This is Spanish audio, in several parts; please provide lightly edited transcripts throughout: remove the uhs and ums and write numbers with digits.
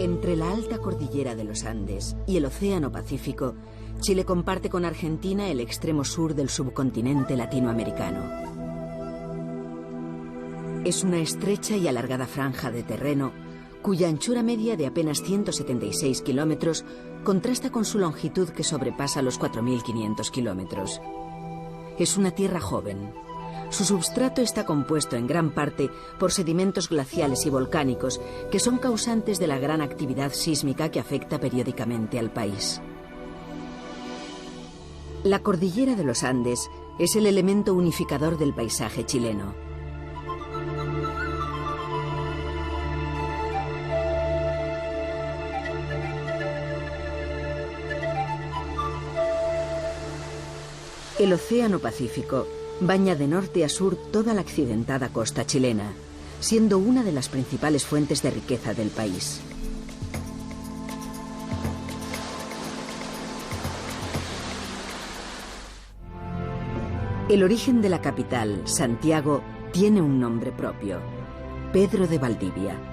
Entre la alta cordillera de los Andes y el Océano Pacífico, Chile comparte con Argentina el extremo sur del subcontinente latinoamericano. Es una estrecha y alargada franja de terreno cuya anchura media de apenas 176 kilómetros contrasta con su longitud que sobrepasa los 4.500 kilómetros. Es una tierra joven. Su substrato está compuesto en gran parte por sedimentos glaciales y volcánicos que son causantes de la gran actividad sísmica que afecta periódicamente al país. La cordillera de los Andes es el elemento unificador del paisaje chileno. El Océano Pacífico baña de norte a sur toda la accidentada costa chilena, siendo una de las principales fuentes de riqueza del país. El origen de la capital, Santiago, tiene un nombre propio: Pedro de Valdivia.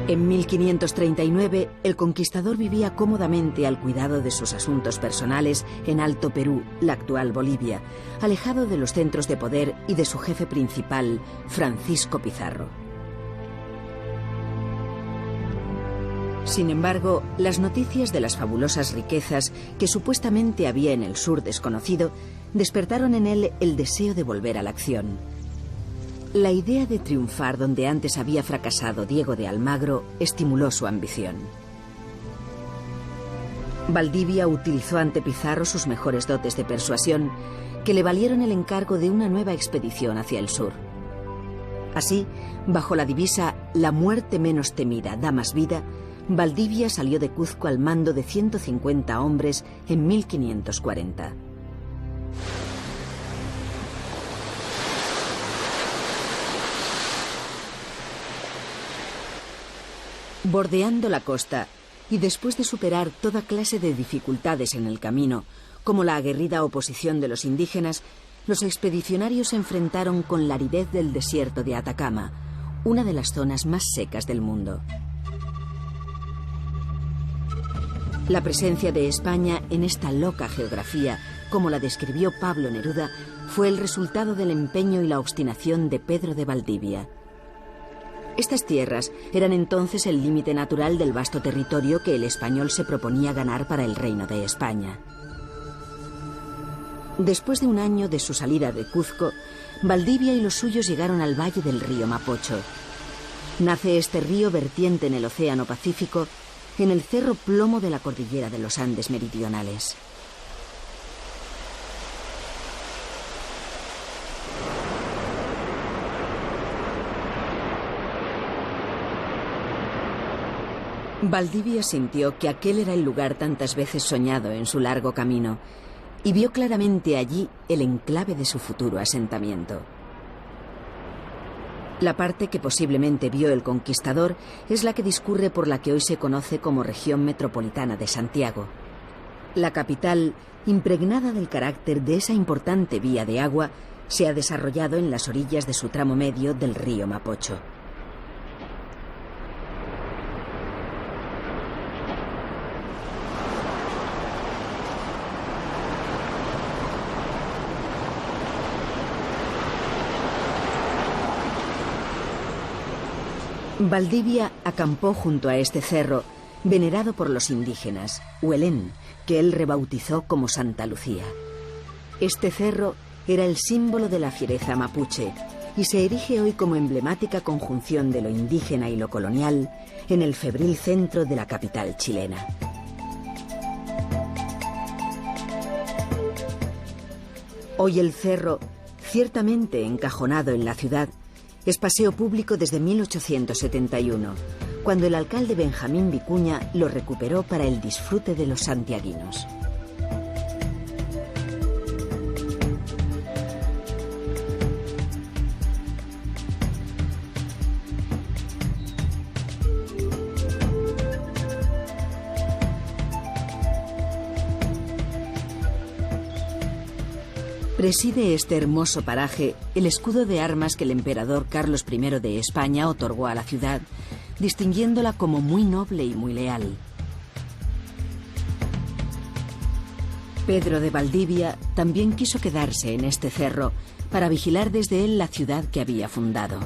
En 1539, el conquistador vivía cómodamente al cuidado de sus asuntos personales en Alto Perú, la actual Bolivia, alejado de los centros de poder y de su jefe principal, Francisco Pizarro. Sin embargo, las noticias de las fabulosas riquezas que supuestamente había en el sur desconocido despertaron en él el deseo de volver a la acción. La idea de triunfar donde antes había fracasado Diego de Almagro estimuló su ambición. Valdivia utilizó ante Pizarro sus mejores dotes de persuasión, que le valieron el encargo de una nueva expedición hacia el sur. Así, bajo la divisa «La muerte menos temida da más vida», Valdivia salió de Cuzco al mando de 150 hombres en 1540. Bordeando la costa, y después de superar toda clase de dificultades en el camino, como la aguerrida oposición de los indígenas, los expedicionarios se enfrentaron con la aridez del desierto de Atacama, una de las zonas más secas del mundo. La presencia de España en esta loca geografía, como la describió Pablo Neruda, fue el resultado del empeño y la obstinación de Pedro de Valdivia. Estas tierras eran entonces el límite natural del vasto territorio que el español se proponía ganar para el reino de España. Después de un año de su salida de Cuzco, Valdivia y los suyos llegaron al valle del río Mapocho. Nace este río vertiente en el Océano Pacífico, en el cerro Plomo de la cordillera de los Andes meridionales. Valdivia sintió que aquel era el lugar tantas veces soñado en su largo camino y vio claramente allí el enclave de su futuro asentamiento. La parte que posiblemente vio el conquistador es la que discurre por la que hoy se conoce como región metropolitana de Santiago. La capital, impregnada del carácter de esa importante vía de agua, se ha desarrollado en las orillas de su tramo medio del río Mapocho. Valdivia acampó junto a este cerro, venerado por los indígenas, Huelén, que él rebautizó como Santa Lucía. Este cerro era el símbolo de la fiereza mapuche y se erige hoy como emblemática conjunción de lo indígena y lo colonial en el febril centro de la capital chilena. Hoy el cerro, ciertamente encajonado en la ciudad, es paseo público desde 1871, cuando el alcalde Benjamín Vicuña lo recuperó para el disfrute de los santiaguinos. Preside este hermoso paraje el escudo de armas que el emperador Carlos I de España otorgó a la ciudad, distinguiéndola como muy noble y muy leal. Pedro de Valdivia también quiso quedarse en este cerro para vigilar desde él la ciudad que había fundado.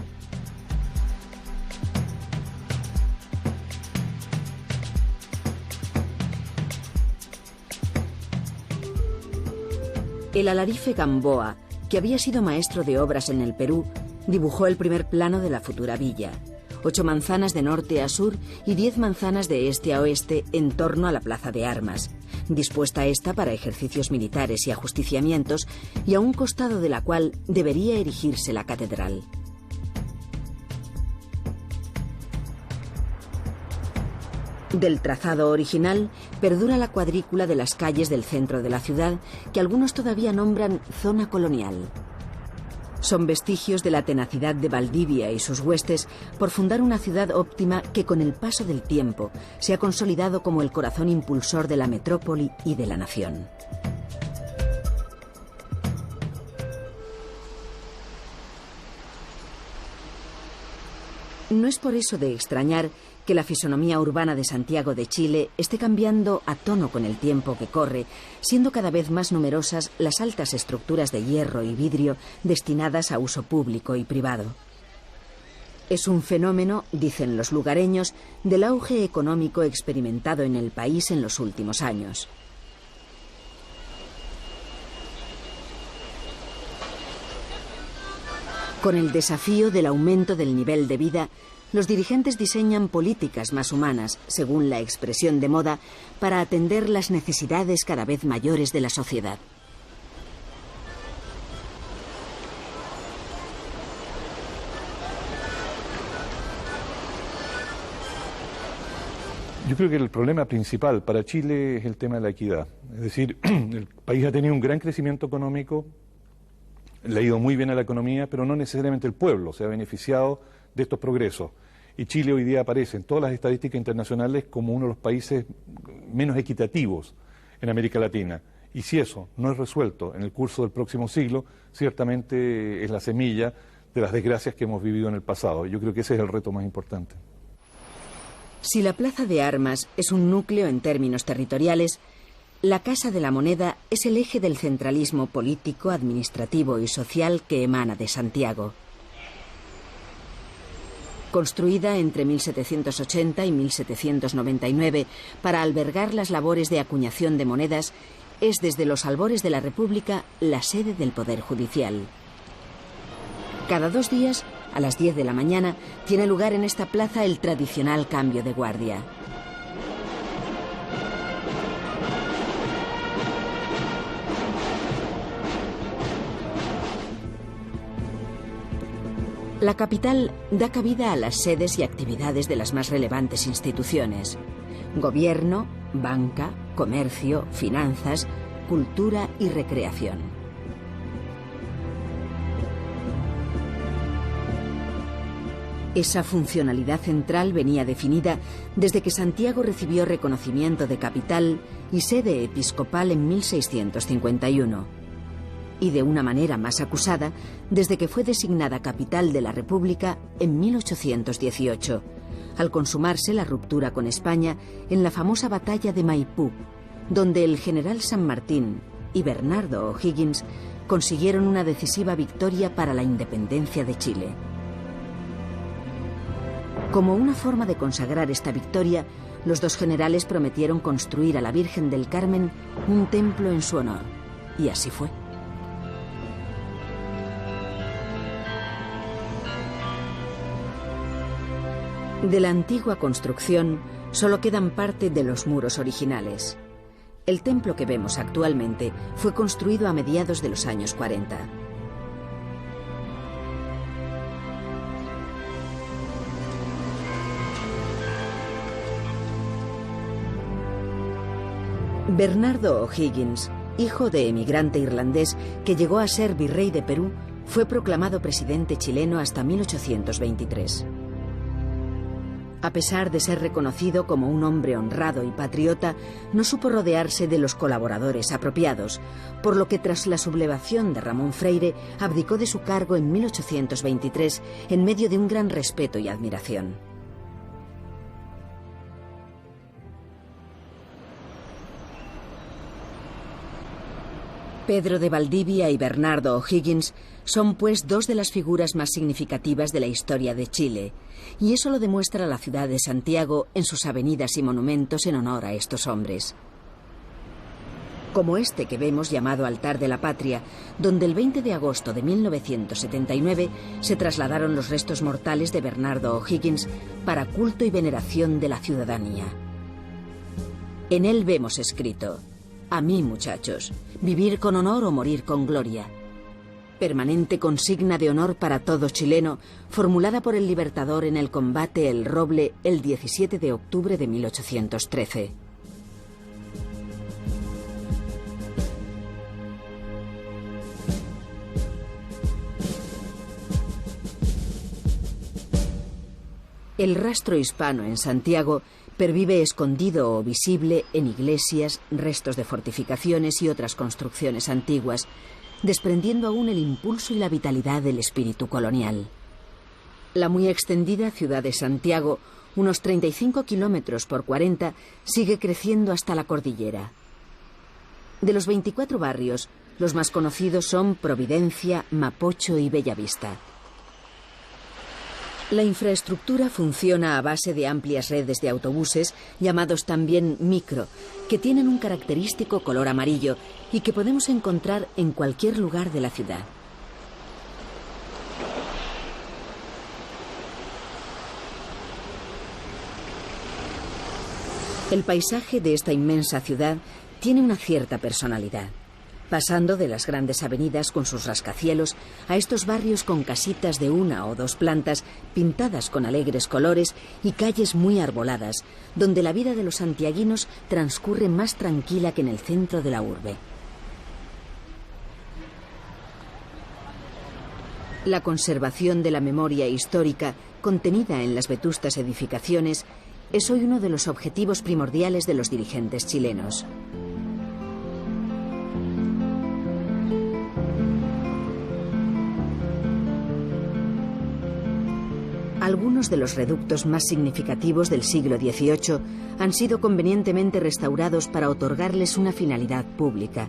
El alarife Gamboa, que había sido maestro de obras en el Perú, dibujó el primer plano de la futura villa. 8 manzanas de norte a sur y 10 manzanas de este a oeste en torno a la plaza de armas, dispuesta esta para ejercicios militares y ajusticiamientos, y a un costado de la cual debería erigirse la catedral. Del trazado original perdura la cuadrícula de las calles del centro de la ciudad, que algunos todavía nombran zona colonial. Son vestigios de la tenacidad de Valdivia y sus huestes por fundar una ciudad óptima que con el paso del tiempo se ha consolidado como el corazón impulsor de la metrópoli y de la nación. No es por eso de extrañar que la fisonomía urbana de Santiago de Chile esté cambiando a tono con el tiempo que corre, siendo cada vez más numerosas las altas estructuras de hierro y vidrio destinadas a uso público y privado. Es un fenómeno, dicen los lugareños, del auge económico experimentado en el país en los últimos años. Con el desafío del aumento del nivel de vida, los dirigentes diseñan políticas más humanas, según la expresión de moda, para atender las necesidades cada vez mayores de la sociedad. Yo creo que el problema principal para Chile es el tema de la equidad. Es decir, el país ha tenido un gran crecimiento económico, le ha ido muy bien a la economía, pero no necesariamente el pueblo se ha beneficiado de estos progresos. Y Chile hoy día aparece en todas las estadísticas internacionales como uno de los países menos equitativos en América Latina. Y si eso no es resuelto en el curso del próximo siglo, ciertamente es la semilla de las desgracias que hemos vivido en el pasado. Yo creo que ese es el reto más importante. Si la Plaza de Armas es un núcleo en términos territoriales, la Casa de la Moneda es el eje del centralismo político, administrativo y social que emana de Santiago. Construida entre 1780 y 1799 para albergar las labores de acuñación de monedas, es desde los albores de la República la sede del Poder Judicial. Cada 2 días, a las 10 de la mañana, tiene lugar en esta plaza el tradicional cambio de guardia. La capital da cabida a las sedes y actividades de las más relevantes instituciones: gobierno, banca, comercio, finanzas, cultura y recreación. Esa funcionalidad central venía definida desde que Santiago recibió reconocimiento de capital y sede episcopal en 1651. Y de una manera más acusada desde que fue designada capital de la República en 1818, al consumarse la ruptura con España en la famosa batalla de Maipú, donde el general San Martín y Bernardo O'Higgins consiguieron una decisiva victoria para la independencia de Chile. Como una forma de consagrar esta victoria, los 2 generales prometieron construir a la Virgen del Carmen un templo en su honor, y así fue. De la antigua construcción solo quedan parte de los muros originales. El templo que vemos actualmente fue construido a mediados de los años 40. Bernardo O'Higgins, hijo de emigrante irlandés que llegó a ser virrey de Perú, fue proclamado presidente chileno hasta 1823. A pesar de ser reconocido como un hombre honrado y patriota, no supo rodearse de los colaboradores apropiados, por lo que tras la sublevación de Ramón Freire abdicó de su cargo en 1823 en medio de un gran respeto y admiración. Pedro de Valdivia y Bernardo O'Higgins son pues dos de las figuras más significativas de la historia de Chile, y eso lo demuestra la ciudad de Santiago en sus avenidas y monumentos en honor a estos hombres. Como este que vemos llamado Altar de la Patria, donde el 20 de agosto de 1979 se trasladaron los restos mortales de Bernardo O'Higgins para culto y veneración de la ciudadanía. En él vemos escrito: «A mí, muchachos, vivir con honor o morir con gloria». Permanente consigna de honor para todo chileno, formulada por el Libertador en el combate El Roble el 17 de octubre de 1813. El rastro hispano en Santiago pervive escondido o visible en iglesias, restos de fortificaciones y otras construcciones antiguas, desprendiendo aún el impulso y la vitalidad del espíritu colonial. La muy extendida ciudad de Santiago, unos 35 kilómetros por 40, sigue creciendo hasta la cordillera. De los 24 barrios, los más conocidos son Providencia, Mapocho y Bellavista. La infraestructura funciona a base de amplias redes de autobuses, llamados también micro, que tienen un característico color amarillo y que podemos encontrar en cualquier lugar de la ciudad. El paisaje de esta inmensa ciudad tiene una cierta personalidad, pasando de las grandes avenidas con sus rascacielos a estos barrios con casitas de 1 o 2 plantas pintadas con alegres colores y calles muy arboladas, donde la vida de los santiaguinos transcurre más tranquila que en el centro de la urbe. La conservación de la memoria histórica contenida en las vetustas edificaciones es hoy uno de los objetivos primordiales de los dirigentes chilenos. Algunos de los reductos más significativos del siglo XVIII han sido convenientemente restaurados para otorgarles una finalidad pública.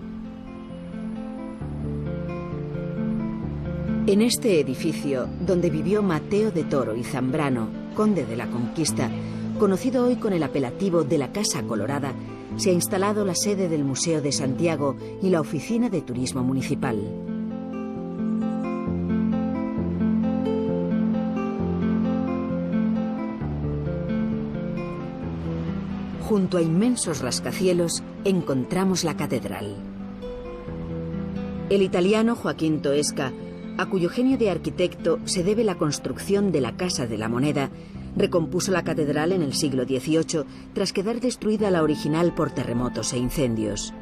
En este edificio, donde vivió Mateo de Toro y Zambrano, conde de la Conquista, conocido hoy con el apelativo de la Casa Colorada, se ha instalado la sede del Museo de Santiago y la Oficina de Turismo Municipal. Junto a inmensos rascacielos encontramos la catedral. El italiano Joaquín Toesca, a cuyo genio de arquitecto se debe la construcción de la Casa de la Moneda, recompuso la catedral en el siglo XVIII tras quedar destruida la original por terremotos e incendios.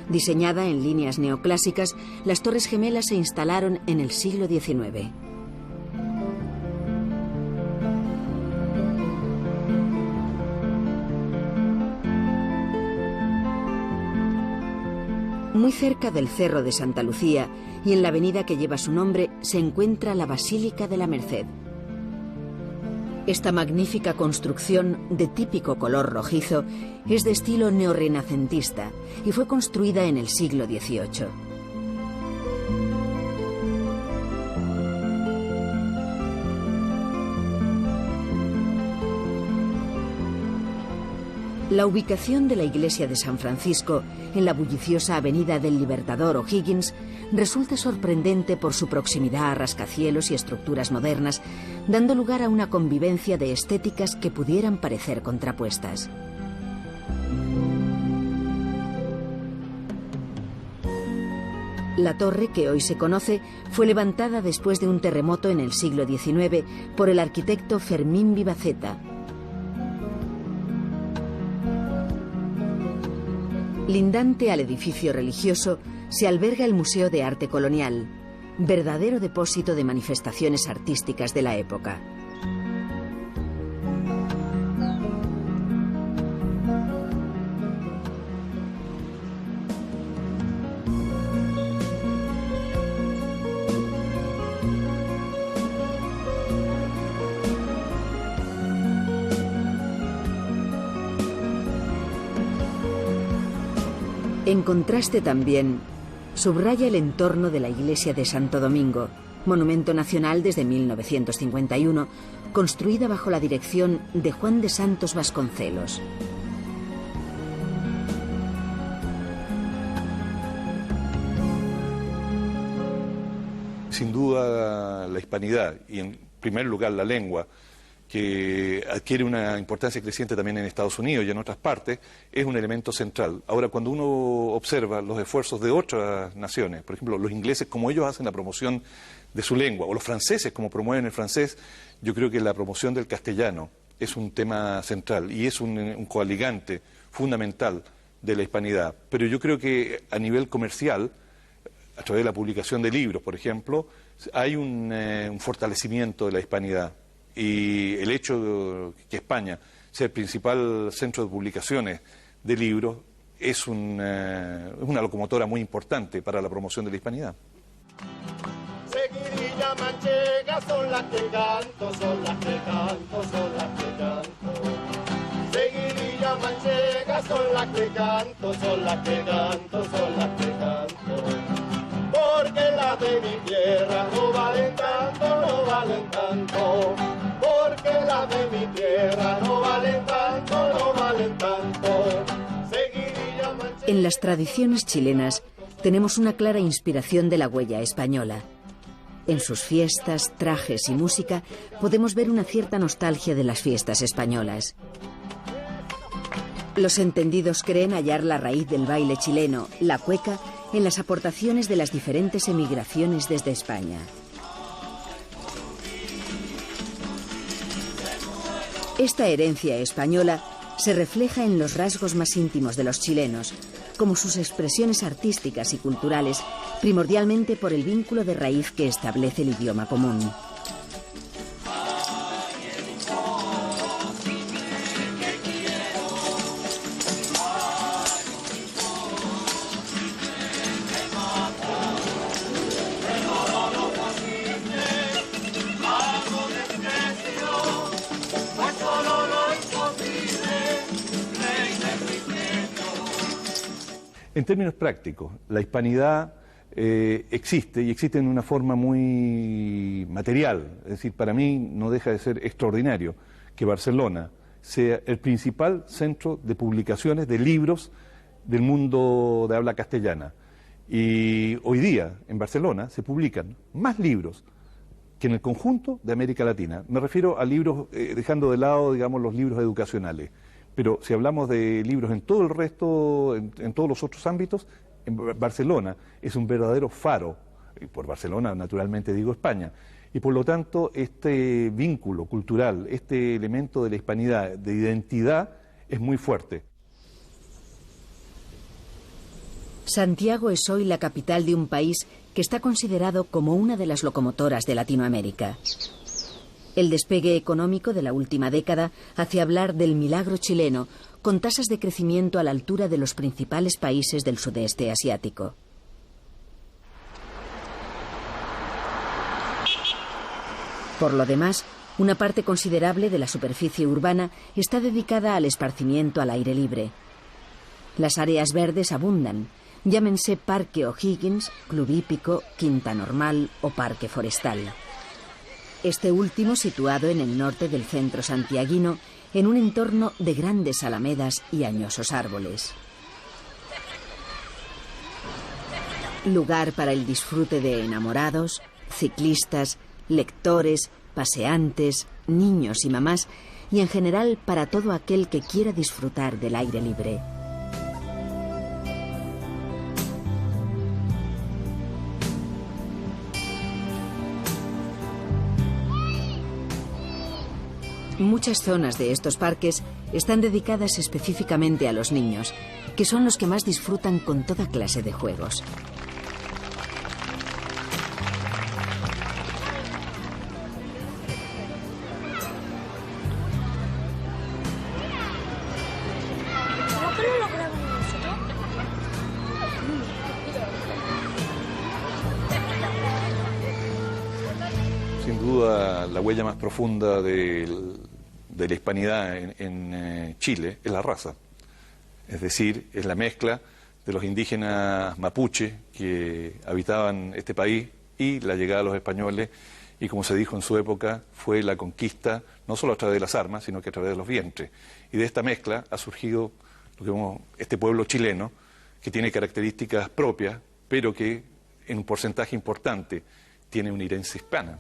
Diseñada en líneas neoclásicas, las Torres Gemelas se instalaron en el siglo XIX. Muy cerca del Cerro de Santa Lucía y en la avenida que lleva su nombre se encuentra la Basílica de la Merced. Esta magnífica construcción de típico color rojizo es de estilo neorrenacentista y fue construida en el siglo XVIII. La ubicación de la iglesia de San Francisco en la bulliciosa avenida del Libertador O'Higgins resulta sorprendente por su proximidad a rascacielos y estructuras modernas, dando lugar a una convivencia de estéticas que pudieran parecer contrapuestas. La torre, que hoy se conoce, fue levantada después de un terremoto en el siglo XIX por el arquitecto Fermín Vivaceta. Lindante al edificio religioso se alberga el Museo de Arte Colonial, verdadero depósito de manifestaciones artísticas de la época. En contraste también, subraya el entorno de la iglesia de Santo Domingo, monumento nacional desde 1951, construida bajo la dirección de Juan de Santos Vasconcelos. Sin duda la hispanidad y en primer lugar la lengua, que adquiere una importancia creciente también en Estados Unidos y en otras partes, es un elemento central. Ahora, cuando uno observa los esfuerzos de otras naciones, por ejemplo, los ingleses, como ellos hacen la promoción de su lengua, o los franceses, como promueven el francés, yo creo que la promoción del castellano es un tema central y es un coaligante fundamental de la hispanidad. Pero yo creo que a nivel comercial, a través de la publicación de libros, por ejemplo, hay un fortalecimiento de la hispanidad. Y el hecho de que España sea el principal centro de publicaciones de libros es una locomotora muy importante para la promoción de la hispanidad. Seguidilla manchega son las que canto, son las que canto, son las que canto. Seguidilla manchega son las que canto, son las que canto, son las que canto. Porque las de mi tierra no valen tanto, no valen tanto. Porque las de mi tierra no valen tanto, no valen tanto. Seguidilla manchega. En las tradiciones chilenas tenemos una clara inspiración de la huella española. En sus fiestas, trajes y música podemos ver una cierta nostalgia de las fiestas españolas. Los entendidos creen hallar la raíz del baile chileno, la cueca, en las aportaciones de las diferentes emigraciones desde España. Esta herencia española se refleja en los rasgos más íntimos de los chilenos, como sus expresiones artísticas y culturales, primordialmente por el vínculo de raíz que establece el idioma común. En términos prácticos, la hispanidad existe y existe en una forma muy material. Es decir, para mí no deja de ser extraordinario que Barcelona sea el principal centro de publicaciones de libros del mundo de habla castellana. Y hoy día en Barcelona se publican más libros que en el conjunto de América Latina. Me refiero a libros, dejando de lado, digamos, los libros educacionales. Pero si hablamos de libros en todo el resto, en todos los otros ámbitos, en Barcelona es un verdadero faro, y por Barcelona naturalmente digo España, y por lo tanto este vínculo cultural, este elemento de la hispanidad, de identidad, es muy fuerte. Santiago es hoy la capital de un país que está considerado como una de las locomotoras de Latinoamérica. El despegue económico de la última década hace hablar del milagro chileno, con tasas de crecimiento a la altura de los principales países del sudeste asiático. Por lo demás, una parte considerable de la superficie urbana está dedicada al esparcimiento al aire libre. Las áreas verdes abundan, llámense Parque O'Higgins, Club Hípico, Quinta Normal o Parque Forestal. Este último situado en el norte del centro santiaguino, en un entorno de grandes alamedas y añosos árboles. Lugar para el disfrute de enamorados, ciclistas, lectores, paseantes, niños y mamás, y en general para todo aquel que quiera disfrutar del aire libre. Muchas zonas de estos parques están dedicadas específicamente a los niños, que son los que más disfrutan con toda clase de juegos. Sin duda, la huella más profunda de la hispanidad en Chile es la raza. Es decir, es la mezcla de los indígenas mapuche que habitaban este país y la llegada de los españoles, y como se dijo en su época, fue la conquista no solo a través de las armas, sino que a través de los vientres. Y de esta mezcla ha surgido lo que vemos, este pueblo chileno, que tiene características propias, pero que en un porcentaje importante tiene una herencia hispana.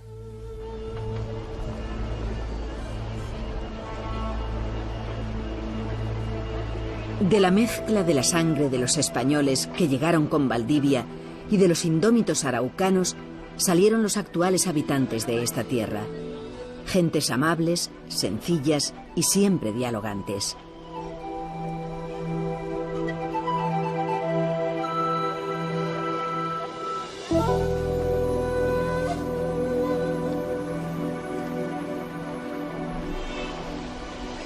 De la mezcla de la sangre de los españoles que llegaron con Valdivia y de los indómitos araucanos salieron los actuales habitantes de esta tierra. Gentes amables, sencillas y siempre dialogantes.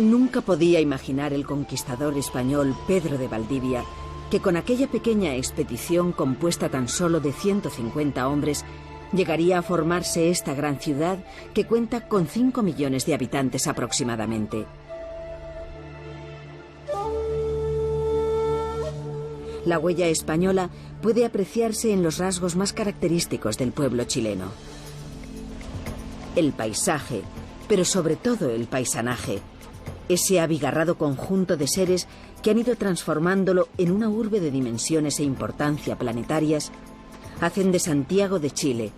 Nunca podía imaginar el conquistador español Pedro de Valdivia que con aquella pequeña expedición compuesta tan solo de 150 hombres llegaría a formarse esta gran ciudad que cuenta con 5 millones de habitantes aproximadamente. La huella española puede apreciarse en los rasgos más característicos del pueblo chileno. El paisaje, pero sobre todo el paisanaje, ese abigarrado conjunto de seres que han ido transformándolo en una urbe de dimensiones e importancia planetarias, hacen de Santiago de Chile,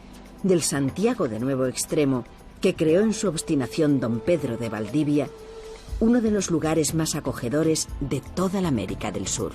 del Santiago de Nuevo Extremo, que creó en su obstinación don Pedro de Valdivia, uno de los lugares más acogedores de toda la América del Sur.